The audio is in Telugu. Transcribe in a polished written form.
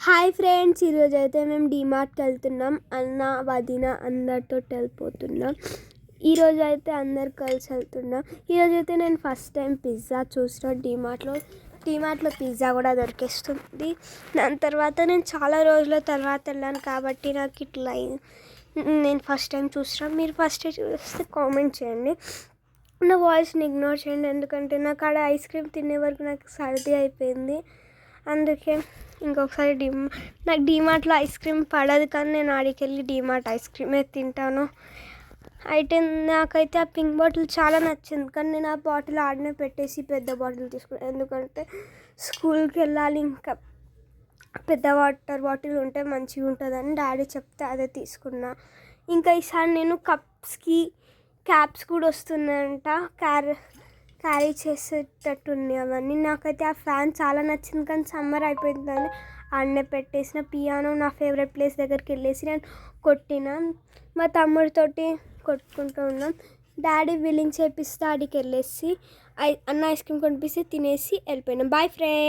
హాయ్ ఫ్రెండ్స్, ఈరోజు అయితే మేము డీమార్ట్కి వెళ్తున్నాం. అన్న వదిన అందరితో వెళ్ళిపోతున్నాం. ఈరోజు అయితే అందరు కలిసి వెళ్తున్నాం. ఈరోజు అయితే నేను ఫస్ట్ టైం పిజ్జా చూసిన డీమార్ట్లో పిజ్జా కూడా దొరికేస్తుంది. దాని తర్వాత నేను చాలా రోజుల తర్వాత వెళ్ళాను కాబట్టి నాకు ఇట్లా నేను ఫస్ట్ టైం చూసిన. మీరు ఫస్ట్ టైం చూస్తే కామెంట్ చేయండి. నా వాయిస్ని ఇగ్నోర్ చేయండి, ఎందుకంటే నాకు ఆడ ఐస్ క్రీమ్ తినే వరకు నాకు సర్ది అయిపోయింది. అందుకే ఇంకొకసారి నాకు డీమార్ట్లో ఐస్ క్రీమ్ పడదు, కానీ నేను ఆడికి వెళ్ళి డీమార్ట్ ఐస్ క్రీమే తింటాను. అయితే నాకైతే ఆ పింక్ బాటిల్ చాలా నచ్చింది, కానీ నేను ఆ బాటిల్ ఆడనే పెట్టేసి పెద్ద బాటిల్ తీసుకున్నాను. ఎందుకంటే స్కూల్కి వెళ్ళాలి, ఇంకా పెద్ద వాటర్ బాటిల్ ఉంటే మంచిగా ఉంటుందని డాడీ చెప్తే అదే తీసుకున్నా. ఇంకా ఈసారి నేను క్యాప్స్ కూడా వస్తున్నాయంట, క్యారీ చేసేటట్టు ఉన్నాయి అవన్నీ. నాకైతే ఆ ఫ్యాన్ చాలా నచ్చింది, కానీ సమ్మర్ అయిపోయిందని ఆడనే పెట్టేసిన. పియానో నా ఫేవరెట్ ప్లేస్ దగ్గరికి వెళ్ళేసి నేను కొట్టిన. మా తమ్ముడితోటి కొట్టుకుంటూ ఉన్నాం. డాడీ విల్లింగ్ చేపిస్తే ఆడికి వెళ్ళేసి అన్న ఐస్ క్రీమ్ కొనిపిస్తే తినేసి వెళ్ళిపోయినాం. Bye friends.